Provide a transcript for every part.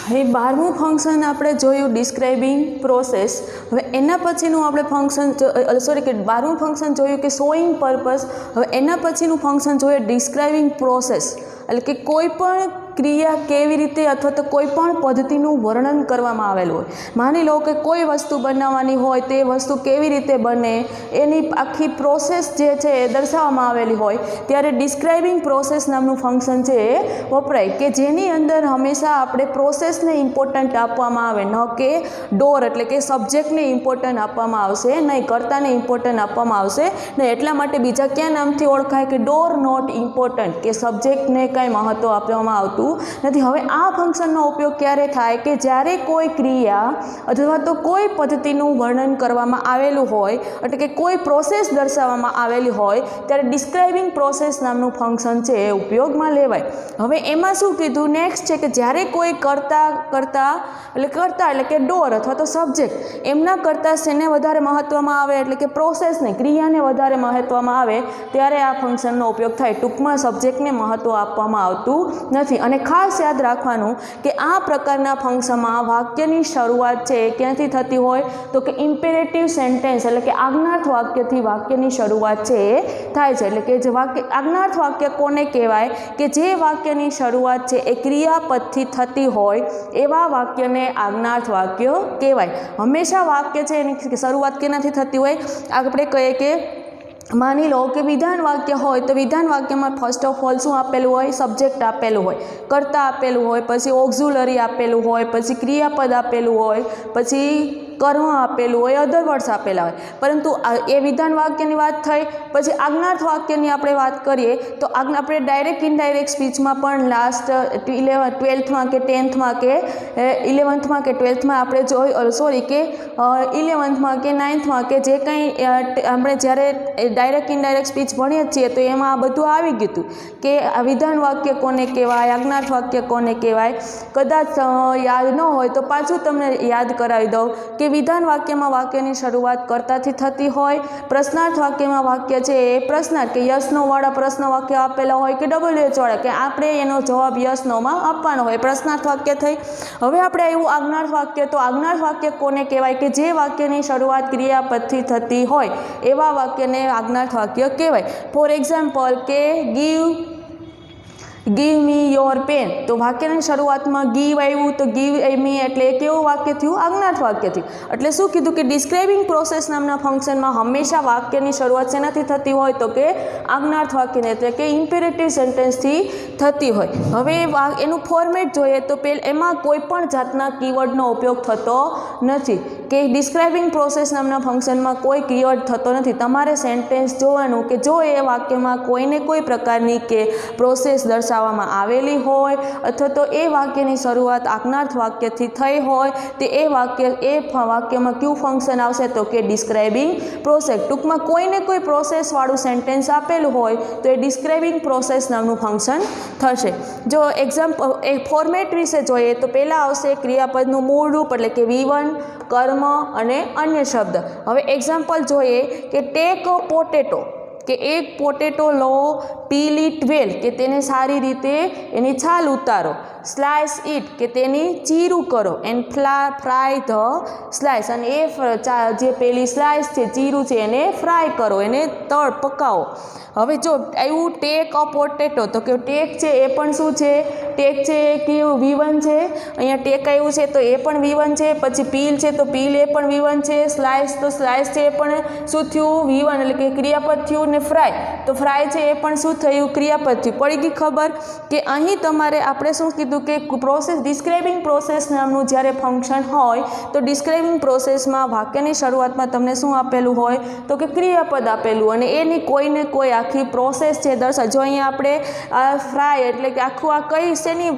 એ 12મું function આપણે જોયું describing process. હવે એના પછીનું આપણે ફંક્શન કે 12મું ફંક્શન જોયું કે શોઈંગ પર્પઝ. હવે એના પછીનું ફંક્શન જોઈએ ડિસ્ક્રાઇબિંગ પ્રોસેસ, એટલે કે કોઈ પણ ક્રિયા કેવી રીતે અથવા તો કોઈ પણ પદ્ધતિનું વર્ણન કરવામાં આવેલું હોય. માની લો કે કોઈ વસ્તુ બનાવવાની હોય, તે વસ્તુ કેવી રીતે બને એની આખી પ્રોસેસ જે છે એ દર્શાવવામાં આવેલી હોય, ત્યારે ડિસ્ક્રાઇબિંગ પ્રોસેસ નામનું ફંક્શન છે એ વપરાય, કે જેની અંદર હંમેશા આપણે પ્રોસેસને ઇમ્પોર્ટન્ટ આપવામાં આવે, ન કે ડોર એટલે કે સબ્જેક્ટને ઇમ્પોર્ટન્ટ આપવામાં આવશે નહીં, કર્તાને ઇમ્પોર્ટન્ટ આપવામાં આવશે નહીં. એટલા માટે બીજા કયા નામથી ઓળખાય કે ડોર નોટ ઇમ્પોર્ટન્ટ, કે સબ્જેક્ટને કાંઈ મહત્ત્વ આપવામાં આવતું નથી. હવે આ ફંક્શનનો ઉપયોગ ક્યારે થાય કે જ્યારે કોઈ ક્રિયા અથવા તો કોઈ પદ્ધતિનું વર્ણન કરવામાં આવેલું હોય, એટલે કે કોઈ પ્રોસેસ દર્શાવવામાં આવેલી હોય, ત્યારે ડિસ્ક્રાઇબિંગ પ્રોસેસ નામનું ફંક્શન છે એ ઉપયોગમાં લેવાય. હવે એમાં શું કીધું નેક્સ્ટ છે કે જ્યારે કોઈ કરતા એટલે કે ડોર અથવા તો સબ્જેક્ટ એમના કરતાં શેને વધારે મહત્વમાં આવે, એટલે કે પ્રોસેસને ક્રિયાને વધારે મહત્વમાં આવે, ત્યારે આ ફંક્શનનો ઉપયોગ થાય. ટૂંકમાં સબ્જેક્ટને મહત્વ આપવામાં આવતું નથી. અને ખાસ યાદ રાખવાનું કે આ પ્રકારના ફંક્શનમાં વાક્યની શરૂઆત છે ક્યાંથી થતી હોય તો કે ઇમ્પેરેટિવ સેન્ટેન્સ એટલે કે આજ્ઞાર્થ વાક્યથી વાક્યની શરૂઆત છે એ થાય છે. એટલે કે જે વાક્ય આજ્ઞાર્થ વાક્ય કોને કહેવાય કે જે વાક્યની શરૂઆત છે એ ક્રિયાપદથી થતી હોય એવા વાક્યને આજ્ઞાર્થ વાક્ય કહેવાય. હંમેશા વાક્ય છે એની શરૂઆત કેનાથી થતી હોય, આપણે કહીએ કે માની લો કે વિધાન વાક્ય હોય તો વિધાન વાક્યમાં ફર્સ્ટ ઓફ ઓલ શું આપેલું હોય, સબ્જેક્ટ આપેલું હોય, કર્તા આપેલું હોય, પછી ઓક્ઝિલરી આપેલું હોય, પછી ક્રિયાપદ આપેલું હોય, પછી કર્મ આપેલું હોય, અધર વર્ડ્સ આપેલા હોય. પરંતુ એ વિધાન વાક્યની વાત થઈ. પછી આજ્ઞાર્થ વાક્યની આપણે વાત કરીએ તો આપણે ડાયરેક્ટ ઇનડાયરેક્ટ સ્પીચમાં પણ લાસ્ટ 12થમાં કે 10થમાં કે 11થમાં કે 12થમાં આપણે કે 11થમાં કે 9થમાં કે જે કંઈ આપણે જ્યારે ડાયરેક્ટ ઇનડાયરેક્ટ સ્પીચ ભણીએ છીએ તો એમાં આ બધું આવી ગયું હતું કે આ વિધાન વાક્ય કોને કહેવાય, આજ્ઞાર્થ વાક્ય કોને કહેવાય. કદાચ યાદ ન હોય તો પાછું તમને યાદ કરાવી દઉં કે વિધાન વાક્યમાં વાક્યની શરૂઆત કર્તાથી થતી હોય, પ્રશ્નાર્થ વાક્યમાં વાક્ય છે એ પ્રશ્નાર્થ કે યસ નો વાળા પ્રશ્ન વાક્ય આપેલા હોય કે WH વાળા કે આપણે એનો જવાબ યસ નોમાં આપવાનો હોય, પ્રશ્નાર્થ વાક્ય થઈ. હવે આપણે આવ્યું આજ્ઞાર્થ વાક્ય. તો આજ્ઞાર્થ વાક્ય કોને કહેવાય કે જે વાક્યની શરૂઆત ક્રિયાપદથી થતી હોય એવા વાક્યને આજ્ઞાર્થ વાક્ય કહેવાય. ફોર એક્ઝામ્પલ કે ગીવ મી યોર પેન, તો વાક્યની શરૂઆતમાં ગીવ આવ્યું તો ગીવ મી એટલે કેવું વાક્ય થયું, આજ્ઞાર્થ વાક્ય થયું. એટલે શું કીધું કે ડિસ્ક્રાઇબિંગ પ્રોસેસ નામના ફંક્શનમાં હંમેશા વાક્યની શરૂઆત શેનાથી થતી હોય તો કે આજ્ઞાર્થ વાક્યને એટલે કે ઇમ્પેરેટિવ સેન્ટેન્સથી થતી હોય. હવે એનું ફોર્મેટ જોઈએ તો એમાં કોઈ પણ જાતના કીવર્ડનો ઉપયોગ થતો નથી, કે ડિસ્ક્રાઇબિંગ પ્રોસેસ નામના ફંક્શનમાં કોઈ કીવર્ડ થતો નથી. તમારે સેન્ટેન્સ જોવાનું કે જો એ વાક્યમાં કોઈને કોઈ પ્રકારની કે પ્રોસેસ દર્શાવવામાં આવેલી હોય અથવા તો એ વાક્યની શરૂઆત આજ્ઞાર્થ વાક્યથી થઈ હોય તો એ વાક્યમાં કયું ફંક્શન આવશે તો કે ડિસ્ક્રાઇબિંગ પ્રોસેસ. ટૂંકમાં કોઈને કોઈ પ્રોસેસવાળું સેન્ટેન્સ આપેલું હોય તો એ ડિસ્ક્રાઇબિંગ પ્રોસેસ નામનું ફંક્શન થશે. જો એક્ઝામ્પલ ફોર્મેટ વિશે જોઈએ તો પહેલાં આવશે ક્રિયાપદનું મૂળ રૂપ એટલે કે V1, કર્મ અને અન્ય શબ્દ. હવે એક્ઝામ્પલ જોઈએ કે ટેક અ પોટેટો કે એક પોટેટો લો, પીલ ઇટ વેલ કે તેને સારી રીતે એની છાલ ઉતારો, સ્લાઇસ ઇટ કે તેની ચીરું કરો, એન્ડ ફ્રાય ધ સ્લાઇસ અને એ જે પેલી સ્લાઇસ છે ચીરું છે એને ફ્રાય કરો, એને પકાવો. હવે જો આવ્યું ટેક અ પોટેટો તો કે ટેક છે એ પણ શું છે, ટેક છે એ કેવું V1 છે, અહીંયા ટેક આવ્યું છે તો એ પણ V1 છે. પછી પીલ છે તો પીલ એ પણ V1 છે, સ્લાઇસ તો સ્લાઇસ છે એ પણ શું થયું V1 એટલે કે ક્રિયાપદ થયું. ને ફ્રાય તો ફ્રાય છે એ પણ શું થયું ક્રિયાપદ થયું. પડી ગઈ ખબર કે અહીં તમારે આપણે શું કીધું કે પ્રોસેસ ડિસ્ક્રાઇબિંગ પ્રોસેસ નામનું જ્યારે ફંક્શન હોય તો ડિસ્ક્રાઇબિંગ પ્રોસેસમાં વાક્યની શરૂઆતમાં તમને શું આપેલું હોય તો કે ક્રિયાપદ આપેલું અને એની કોઈને કોઈ આખી પ્રોસેસ છે દર્શાવે. જો અહીંયા આપણે ફ્રાય એટલે કે આખું આ કઈ શેની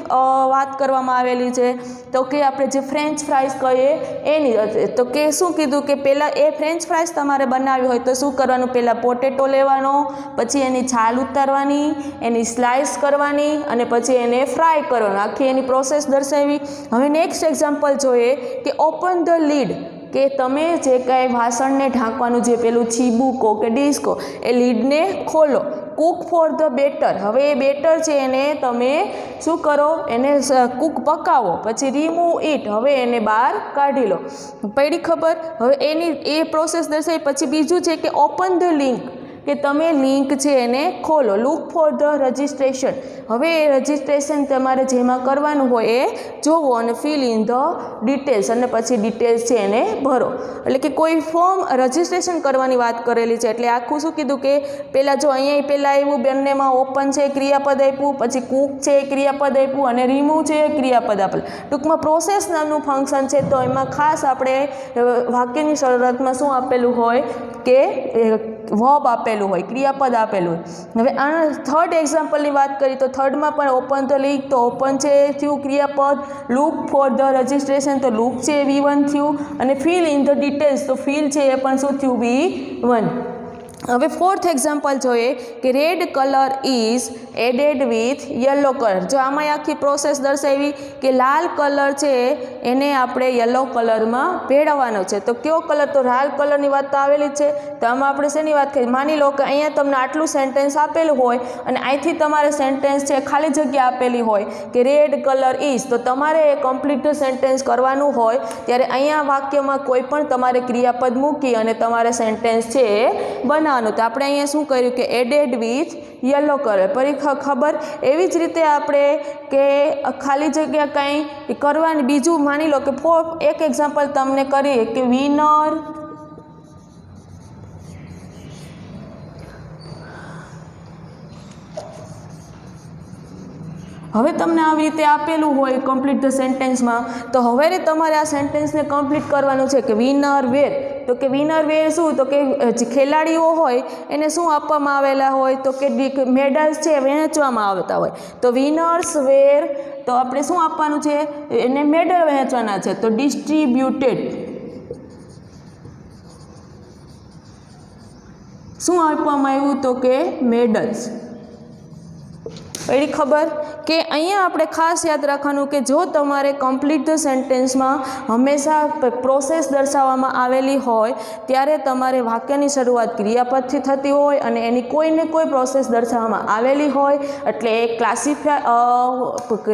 વાત કરવામાં આવેલી છે તો કે આપણે જે ફ્રેન્ચ ફ્રાઈઝ કહીએ એની. તો કે શું કીધું કે પહેલાં એ ફ્રેન્ચ ફ્રાઈઝ તમારે બનાવી હોય તો શું કરવાનું, પહેલાં પોટેટો લેવાનો, પછી એની છાલ ઉતારવાની, એની સ્લાઇસ કરવાની અને પછી એને ફ્રાય કરવાનું, આખી એની પ્રોસેસ દર્શાવી. હવે નેક્સ્ટ એક્ઝામ્પલ જોઈએ કે ઓપન ધ લીડ કે તમે જે કાંઈ વાસણને ઢાંકવાનું જે પેલું ચીબુકો કે ડિસ્કો એ લીડને ખોલો. કૂક ફોર ધ બેટર, હવે એ બેટર છે એને તમે શું કરો, એને કૂક પકાવો, પછી રિમૂવ ઇટ, હવે એને બહાર કાઢી લો. પડી ખબર? હવે એની એ પ્રોસેસ દર્શાવી. પછી બીજું છે કે ઓપન ધ લિંક, કે તમે લિંક છે એને ખોલો. લુક ફોર ધ રજિસ્ટ્રેશન, હવે એ રજિસ્ટ્રેશન તમારે જેમાં કરવાનું હોય એ જોવો અને ફિલ ઇન ધ ડિટેલ્સ, અને પછી ડિટેલ્સ છે એને ભરો. એટલે કે કોઈ ફોર્મ રજિસ્ટ્રેશન કરવાની વાત કરેલી છે. એટલે આખું શું કીધું કે પહેલાં જો અહીંયા પહેલાં એવું બંનેમાં ઓપન છે ક્રિયાપદ આપ્યું, પછી કૂક છે ક્રિયાપદ આપ્યું, અને રિમૂવ છે ક્રિયાપદ આપેલું. ટૂંકમાં પ્રોસેસ નામનું ફંક્શન છે, તો એમાં ખાસ આપણે વાક્યની શરૂઆતમાં શું આપેલું હોય કે વર્બ આપેલું હોય, ક્રિયાપદ આપેલું હોય. હવે આના થર્ડ એક્ઝામ્પલની વાત કરીએ તો થર્ડમાં પણ ઓપન ધ લિંક, તો ઓપન છે થયું ક્રિયાપદ. લુક ફોર ધ રજિસ્ટ્રેશન, તો લુક છે V1 થયું, અને ફિલ ઇન ધ ડિટેલ્સ, તો ફિલ છે એ પણ શું થયું V1. હવે ફોર્થ એક્ઝામ્પલ જોઈએ કે red colour is added with yellow colour. જો આમાં આખી પ્રોસેસ દર્શાવી કે લાલ કલર છે એને આપણે યલો કલરમાં ભેળવવાનો છે. તો કયો કલર? તો લાલ કલરની વાત તો આવેલી જ છે. તો આમાં આપણે શેની વાત કરીએ? માની લો કે અહીંયા તમને આટલું સેન્ટેન્સ આપેલું હોય અને અહીંથી તમારે સેન્ટેન્સ છે ખાલી જગ્યા આપેલી હોય કે રેડ કલર ઇઝ, તો તમારે એ કમ્પ્લીટ સેન્ટેન્સ કરવાનું હોય ત્યારે અહીંયા વાક્યમાં કોઈ પણ તમારે ક્રિયાપદ મૂકી અને તમારે સેન્ટેન્સ છે એ બનાવવાનું. તો આપણે અહીંયા શું કર્યું કે એડેડ વિથ યલો કલર. પરી ખબર? એવી જ રીતે આપણે કે ખાલી જગ્યા કંઈ કરવાની. બીજું માની લો કે એક એક્ઝામ્પલ તમને કરીએ કે વિનર હવે તમને આવી રીતે આપેલું હોય કમ્પ્લીટ ધ સેન્ટેન્સમાં, તો હવે તમારે આ સેન્ટેન્સને કમ્પ્લીટ કરવાનું છે કે વિનર વેર. તો કે વિનર વેર શું? તો કે જે ખેલાડીઓ હોય એને શું આપવામાં આવેલા હોય? તો કે મેડલ્સ છે વહેંચવામાં આવતા હોય. તો વિનર્સ વેર, તો આપણે શું આપવાનું છે? એને મેડલ વહેંચવાના છે, તો ડિસ્ટ્રીબ્યુટેડ. શું આપવામાં આવ્યું? તો કે મેડલ્સ. એની ખબર? કે અહીંયા આપણે ખાસ યાદ રાખવાનું કે જો તમારે કમ્પ્લીટ ધ સેન્ટેન્સમાં હંમેશા પ્રોસેસ દર્શાવવામાં આવેલી હોય ત્યારે તમારે વાક્યની શરૂઆત ક્રિયાપદથી થતી હોય અને એની કોઈને કોઈ પ્રોસેસ દર્શાવવામાં આવેલી હોય, એટલે એ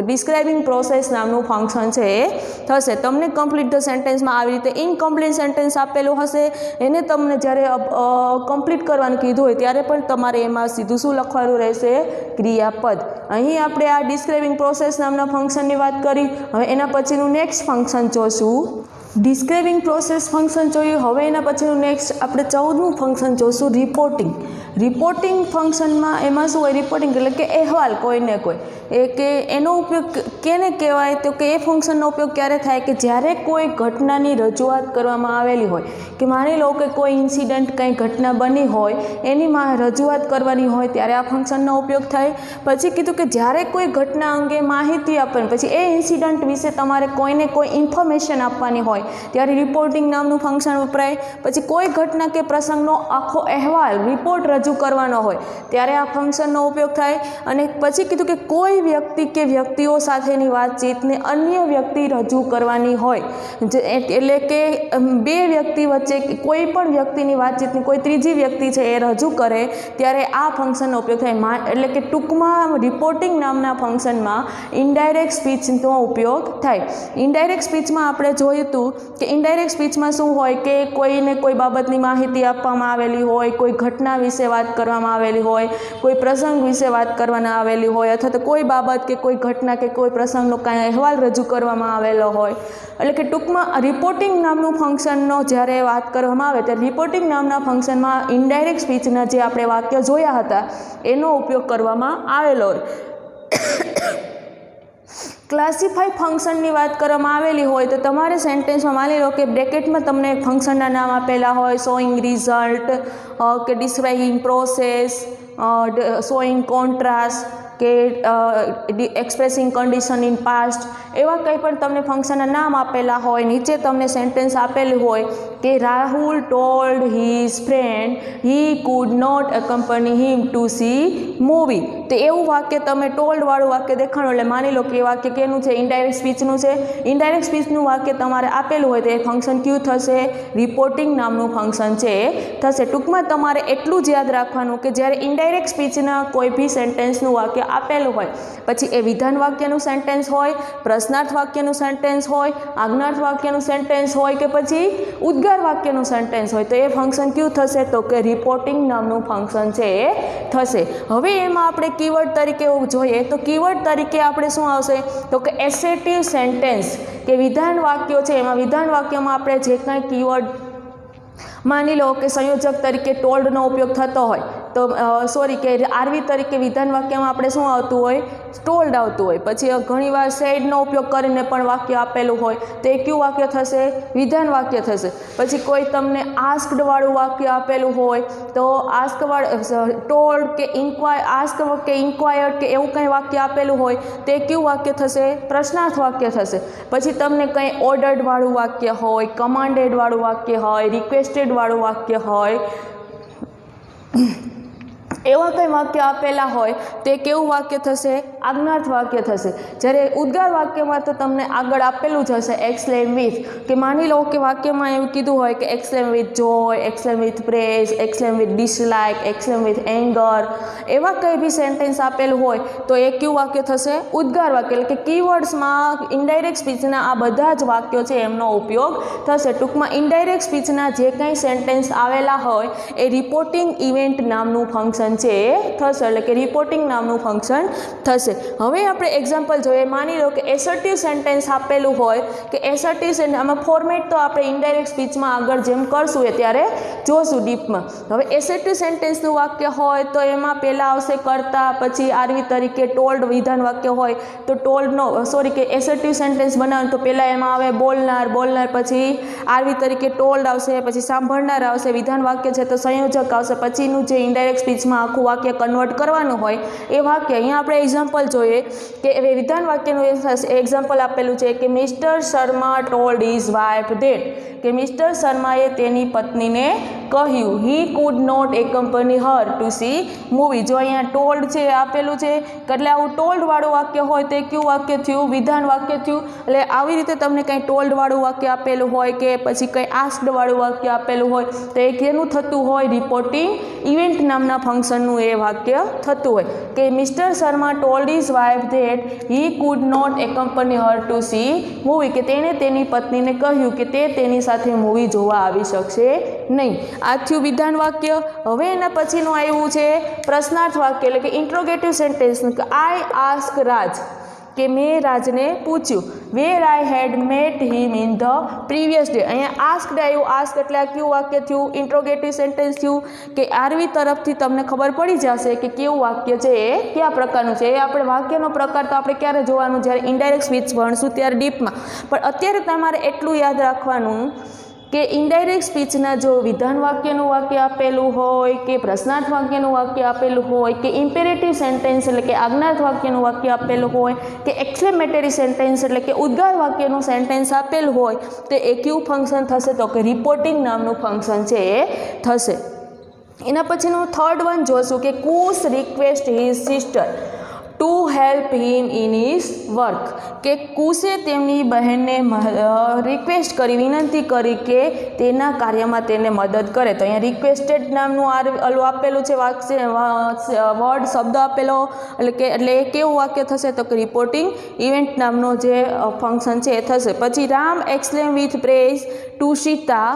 ડિસ્ક્રાઇબિંગ પ્રોસેસ નામનું ફંક્શન છે એ થશે. તમને કમ્પ્લીટ ધ સેન્ટેન્સમાં આવી રીતે ઇનકમ્પ્લીટ સેન્ટેન્સ આપેલું હશે, એને તમને જ્યારે કમ્પ્લીટ કરવાનું કીધું હોય ત્યારે પણ તમારે એમાં સીધું શું લખવાનું રહેશે? ક્રિયાપદ. અહીં આપણે આ ડિસ્ક્રાઇબિંગ પ્રોસેસ નામના ફંક્શનની વાત કરી. હવે એના પછીનું નેક્સ્ટ ફંક્શન જોશું. ડિસ્ક્રાઇબિંગ પ્રોસેસ ફંક્શન જોયું. હવે એના પછીનું નેક્સ્ટ આપણે 14મું ફંક્શન જોશું, રિપોર્ટિંગ. રિપોર્ટિંગ ફંક્શનમાં એમાં શું હોય? રિપોર્ટિંગ એટલે કે અહેવાલ કોઈને કોઈ એ કે એનો ઉપયોગ કેને કહેવાય? તો કે એ ફંક્શનનો ઉપયોગ ક્યારે થાય કે જ્યારે કોઈ ઘટનાની રજૂઆત કરવામાં આવેલી હોય, કે માની લો કે કોઈ ઇન્સિડન્ટ કંઈ ઘટના બની હોય એની રજૂઆત કરવાની હોય ત્યારે આ ફંક્શનનો ઉપયોગ થાય. પછી કીધું કે જ્યારે કોઈ ઘટના અંગે માહિતી આપવાની, પછી એ ઇન્સિડન્ટ વિશે તમારે કોઈને કોઈ ઇન્ફોર્મેશન આપવાની હોય ત્યારે રિપોર્ટિંગ નામનું ફંક્શન વપરાય. પછી કોઈ ઘટના કે પ્રસંગનો આખો અહેવાલ રિપોર્ટ રજૂ કરવાનો હોય ત્યારે આ ફંક્શનનો ઉપયોગ થાય. અને પછી કીધું કે કોઈ વ્યક્તિ કે વ્યક્તિઓ સાથેની વાતચીતને અન્ય વ્યક્તિ રજૂ કરવાની હોય, એટલે કે બે વ્યક્તિ વચ્ચે કોઈ પણ વ્યક્તિની વાતચીતની કોઈ ત્રીજી વ્યક્તિ છે એ રજૂ કરે ત્યારે આ ફંક્શનનો ઉપયોગ થાય. એટલે કે ટૂંકમાં રિપોર્ટિંગ નામના ફંક્શનમાં ઇનડાયરેક્ટ સ્પીચનો ઉપયોગ થાય. ઇનડાયરેક્ટ સ્પીચમાં આપણે જોયું હતું કે ઇનડાયરેક્ટ સ્પીચમાં શું હોય કે કોઈને કોઈ બાબતની માહિતી આપવામાં આવેલી હોય, કોઈ ઘટના વિશે વાત કરવામાં આવેલી હોય, કોઈ પ્રસંગ વિશે વાત કરવામાં આવેલી હોય, અથવા તો કોઈ બાબત કે કોઈ ઘટના કે કોઈ પ્રસંગનો કાંઈ અહેવાલ રજૂ કરવામાં આવેલો હોય. એટલે કે ટૂંકમાં રિપોર્ટિંગ નામનું ફંક્શનનો જ્યારે વાત કરવામાં આવે ત્યારે રિપોર્ટિંગ નામના ફંક્શનમાં ઇનડાયરેક્ટ સ્પીચના જે આપણે વાક્ય જોયા હતા એનો ઉપયોગ કરવામાં આવેલો હોય. ક્લાસિફાઈ ફંક્શનની વાત કરવામાં આવેલી હોય તો તમારે સેન્ટેન્સમાં માની લો કે બ્રેકેટમાં તમને ફંક્શનના નામ આપેલા હોય, શોઈંગ રિઝલ્ટ કે ડિસ્ક્રાઇબિંગ પ્રોસેસ, શોઈંગ કોન્ટ્રાસ્ટ કે એક્સપ્રેસિંગ કન્ડિશન ઇન પાસ્ટ, એવા કંઈ પણ તમને ફંક્શનના નામ આપેલા હોય. નીચે તમને સેન્ટેન્સ આપેલું હોય કે Rahul told his friend he could not accompany him to see movie. તો એવું વાક્ય તમે ટોલ્ડવાળું વાક્ય દેખાણો એટલે માની લો કે એ વાક્ય કેનું છે, ઇનડાયરેક્ટ સ્પીચનું છે. ઇનડાયરેક્ટ સ્પીચનું વાક્ય તમારે આપેલું હોય તો એ ફંક્શન કયું થશે, રિપોર્ટિંગ નામનું ફંક્શન છે થશે. ટૂંકમાં તમારે એટલું જ યાદ રાખવાનું કે જ્યારે ઇનડાયરેક્ટ સ્પીચના કોઈ બી સેન્ટેન્સનું વાક્ય આપેલું હોય, પછી એ વિધાન વાક્યનું સેન્ટેન્સ હોય, પ્રશ્નાર્થ વાક્યનું સેન્ટેન્સ હોય, આજ્ઞાર્થ વાક્યનું સેન્ટેન્સ હોય કે પછી ઉદ્ગાર વાક્યનું સેન્ટેન્સ હોય, તો એ ફંક્શન કયું થશે, તો કે રિપોર્ટિંગ નામનું ફંક્શન છે એ થશે. હવે એમાં આપણે કીવર્ડ તરીકે જોઈએ તો કીવર્ડ તરીકે આપણે શું આવશે, તો કે એસેટિવ સેન્ટેન્સ કે વિધાન વાક્યો છે, એમાં વિધાન વાક્યમાં આપણે જે કાંઈ કીવર્ડ માની લો કે સંયોજક તરીકે ટોલ્ડનો ઉપયોગ થતો હોય તો કે આરવી તરીકે વિધાન વાક્યમાં આપણે શું આવતું હોય, ટોલ્ડ આવતું હોય. પછી ઘણીવાર સેડનો ઉપયોગ કરીને પણ વાક્ય આપેલું હોય તો એ કયું વાક્ય થશે, વિધાન વાક્ય થશે. પછી કોઈ તમને આસ્કડવાળું વાક્ય આપેલું હોય તો ટોલ્ડ કે ઇન્ક્વાયર્ડ કે એવું કંઈ વાક્ય આપેલું હોય તો એ કયું વાક્ય થશે, પ્રશ્નાર્થ વાક્ય થશે. પછી તમને કંઈ ઓર્ડર્ડવાળું વાક્ય હોય, કમાન્ડેડવાળું વાક્ય હોય, રિક્વેસ્ટેડવાળું વાક્ય હોય, એવા કંઈ વાક્ય આપેલા હોય તો એ કેવું વાક્ય થશે, આજ્ઞાર્થ વાક્ય થશે. જ્યારે ઉદ્ગાર વાક્યમાં તો તમને આગળ આપેલું જ હશે એક્સક્લેમ વિથ, કે માની લો કે વાક્યમાં એવું કીધું હોય કે exclaim with joy, exclaim with praise, exclaim with dislike, exclaim with anger, એવા કંઈ બી સેન્ટેન્સ આપેલું હોય તો એ કયું વાક્ય થશે, ઉદ્ગાર વાક્ય. એટલે કે કીવર્ડ્સમાં ઇનડાયરેક્ટ સ્પીચના આ બધા જ વાક્યો છે એમનો ઉપયોગ થશે. ટૂંકમાં ઇનડાયરેક્ટ સ્પીચના જે કંઈ સેન્ટેન્સ આવેલા હોય એ રિપોર્ટિંગ ઇવેન્ટ નામનું ફંક્શન છે થશે, એટલે કે રિપોર્ટિંગ નામનું ફંક્શન થશે. હવે આપણે એક્ઝામ્પલ જોઈએ. માની લો કે એસર્ટિવ સેન્ટેન્સ આપેલું હોય કે એસર્ટિવ સેન્ટેન્સ, આમાં ફોર્મેટ તો આપણે ઇનડાયરેક્ટ સ્પીચમાં આગળ જેમ કરશું એ ત્યારે જોશું ડીપમાં. હવે એસર્ટિવ સેન્ટેન્સનું વાક્ય હોય તો એમાં પહેલાં આવશે કર્તા, પછી આરવી તરીકે ટોલ્ડ વિધાન વાક્ય હોય તો ટોલ્ડનો કે એસર્ટિવ સેન્ટેન્સ બનાવે તો પહેલાં એમાં આવે બોલનાર, પછી આરવી તરીકે ટોલ્ડ આવશે, પછી સાંભળનાર આવશે, વિધાન વાક્ય છે તો સંયોજક આવશે, પછીનું જે ઇનડાયરેક્ટ સ્પીચમાં આખું વાક્ય કન્વર્ટ કરવાનું હોય એ વાક્ય. અહીંયા આપણે એક્ઝામ્પલ જોઈએ કે વિધાન વાક્યનું એક્ઝામ્પલ આપેલું છે કે mister Sharma told his wife that, કે મિસ્ટર શર્માએ તેની પત્નીને કહ્યું he could not accompany her to see movie. જો અહીંયા ટોલ્ડ છે આપેલું છે એટલે આવું ટોલ્ડવાળું વાક્ય હોય તો કયું વાક્ય થયું, વિધાન વાક્ય થયું. એટલે આવી રીતે તમને કંઈ ટોલ્ડવાળું વાક્ય આપેલું હોય કે પછી કંઈ આસ્કડવાળું વાક્ય આપેલું હોય તો એ કેનું થતું હોય, રિપોર્ટિંગ ઇવેન્ટ નામના ફંક્શનનું એ વાક્ય થતું હોય. કે mister Sharma told his wife that he could not accompany her to see movie, કે તેણે તેની પત્નીને કહ્યું કે તે તેની સાથે મૂવી જોવા આવી શકશે નહીં. આ થયું વિધાન વાક્ય. હવે એના પછીનું આવ્યું છે પ્રશ્નાર્થ વાક્ય, એટલે કે interrogative sentence. I ask Raj, કે મેં રાજને પૂછ્યું where I had met him in the previous day. અહીંયા આસ્કડ આવ્યું, આસ્ક એટલે આ કયું વાક્ય થયું, ઇન્ટ્રોગેટિવ સેન્ટેન્સ થયું. કે આરવી તરફથી તમને ખબર પડી જશે કે કેવું વાક્ય છે એ કયા પ્રકારનું છે. એ આપણે વાક્યનો પ્રકાર તો આપણે ક્યારે જોવાનું, જ્યારે ઇનડાયરેક્ટ સ્પીચ ભણશું ત્યારે ડીપમાં. પણ અત્યારે તમારે એટલું યાદ રાખવાનું કે ઇનડાયરેક્ટ સ્પીચના જો વિધાન વાક્યનું વાક્ય આપેલું હોય કે પ્રશ્નાર્થ વાક્યનું વાક્ય આપેલું હોય કે ઇમ્પેરેટિવ સેન્ટેન્સ એટલે કે આજ્ઞાર્થ વાક્યનું વાક્ય આપેલું હોય કે એક્સક્લેમેટરી સેન્ટેન્સ એટલે કે ઉદ્ગાર વાક્યનું સેન્ટેન્સ આપેલું હોય તો એ કયું ફંક્શન થશે, તો કે રિપોર્ટિંગ નામનું ફંક્શન છે એ થશે. એના પછીનું થર્ડ વન જોશું કે Kush request his sister to help him in his work, કે કુશે તેમની બહેનને રિક્વેસ્ટ કરી, વિનંતી કરી કે તેના કાર્યમાં તેને મદદ કરે. તો અહીંયા રિક્વેસ્ટેડ નામનું આપેલું છે વર્ડ, શબ્દ આપેલો, એટલે એ કેવું વાક્ય થશે, તો કે રિપોર્ટિંગ ઇવેન્ટ નામનો જે ફંક્શન છે એ થશે. પછી Ram exclaim with praise to Sita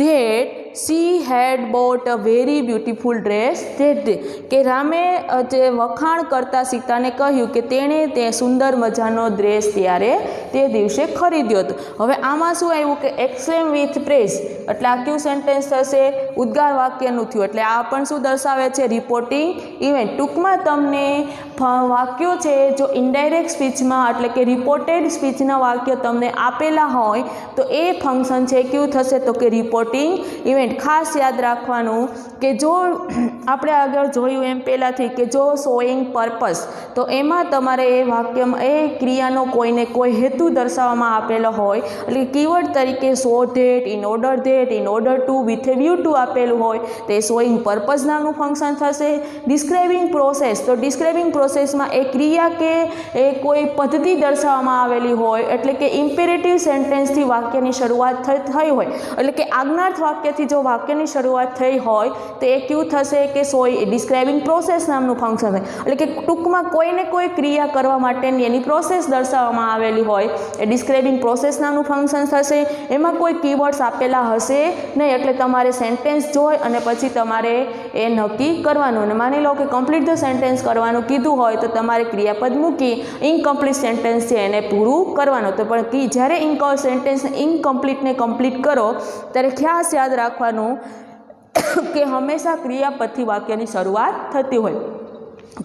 that she had bought a very beautiful dress that day, કે રામે જે વખાણ કરતા સીતાને કહ્યું કે તેણે તે સુંદર મજાનો ડ્રેસ ત્યારે તે દિવસે ખરીદ્યો હતો. હવે આમાં શું આવ્યું કે એક્સક્લેમ વિથ પ્રેઝ એટલે આ કયું સેન્ટેન્સ થશે, ઉદ્ગાર વાક્યનું થયું. એટલે આ પણ શું દર્શાવે છે, રિપોર્ટિંગ ઇવેન્ટ. ટૂંકમાં તમને વાક્યો છે જો ઇનડાયરેક્ટ સ્પીચમાં એટલે કે રિપોર્ટેડ સ્પીચના વાક્ય તમને આપેલા હોય તો એ ફંક્શન છે છે કયું થશે તો કે રિપોર્ટિંગ ઇવેન્ટ. ખાસ યાદ રાખવાનું કે જો આપણે આગળ જોયું એમ પહેલાંથી કે જો શોઈંગ પર્પસ તો એમાં તમારે એ વાક્યમાં એ ક્રિયાનો કોઈને કોઈ હેતુ દર્શાવવામાં આપેલો હોય એટલે કીવર્ડ તરીકે so that, in order to, with a view to આપેલું હોય તો એ શોઈંગ પર્પસ નામનું ફંક્શન થશે. ડિસ્ક્રાઇબિંગ પ્રોસેસ તો ડિસ્ક્રાઇબિંગ પ્રોસેસમાં એ ક્રિયા કે એ કોઈ પદ્ધતિ દર્શાવવામાં આવેલી હોય એટલે કે ઇમ્પેરેટિવ સેન્ટેન્સથી વાક્યની શરૂઆત થઈ હોય એટલે કે આજ્ઞાર્થ વાક્યથી જો વાક્યની શરૂઆત થઈ હોય તો એ કયું થશે કે ડિસ્ક્રાઇબિંગ પ્રોસેસ નામનું ફંક્શન હોય એટલે કે ટૂંકમાં કોઈને કોઈ ક્રિયા કરવા માટેની એની પ્રોસેસ દર્શાવવામાં આવેલી હોય એ ડિસ્ક્રાઇબિંગ પ્રોસેસ નામનું ફંક્શન થશે. એમાં કોઈ કીવર્ડ્સ આપેલા હશે નહીં એટલે તમારે સેન્ટેન્સ જોઈ અને પછી તમારે એ નક્કી કરવાનું અને માની લો કે કમ્પ્લીટ ધ સેન્ટેન્સ કરવાનું કીધું હોય તો તમારે ક્રિયાપદ મૂકી ઇનકમ્પ્લીટ સેન્ટેન્સ છે એને પૂરું કરવાનું. તો પણ જ્યારે સેન્ટેન્સને ઇનકમ્પ્લીટને કમ્પ્લીટ કરો ત્યારે ખાસ યાદ રાખવાનું કે હંમેશા ક્રિયાપદથી વાક્યની શરૂઆત થતી હોય.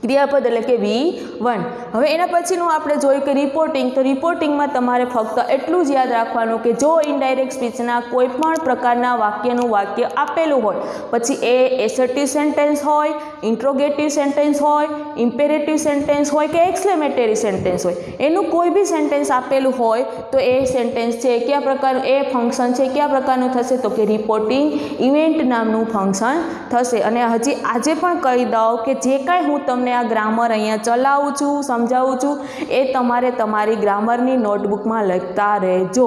ક્રિયાપદ એટલે કે V1. હવે એના પછીનું આપણે જોયું કે રિપોર્ટિંગ. તો રિપોર્ટિંગમાં તમારે ફક્ત એટલું જ યાદ રાખવાનું કે જો ઇનડાયરેક્ટ સ્પીચના કોઈ પણ પ્રકારના વાક્યનું વાક્ય આપેલું હોય પછી એ એસર્ટિવ સેન્ટેન્સ હોય, ઇન્ટ્રોગેટિવ સેન્ટેન્સ હોય, ઇમ્પેરેટિવ સેન્ટેન્સ હોય કે એક્સક્લેમેટરી સેન્ટેન્સ હોય એનું કોઈ બી સેન્ટેન્સ આપેલું હોય તો એ સેન્ટેન્સ છે કયા પ્રકારનું એ ફંક્શન છે કયા પ્રકારનું થશે તો કે રિપોર્ટિંગ ઇવેન્ટ નામનું ફંક્શન થશે. અને હજી આજે પણ કહી દઉં કે જે કાંઈ હું તમને આ ગ્રામર અહીંયા ચલાવું છું સમજાવું છું એ તમારે તમારી ગ્રામરની નોટબુકમાં લખતા રહેજો.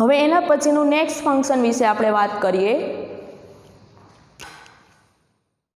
હવે એના પછીનું નેક્સ્ટ ફંક્શન વિશે આપણે વાત કરીએ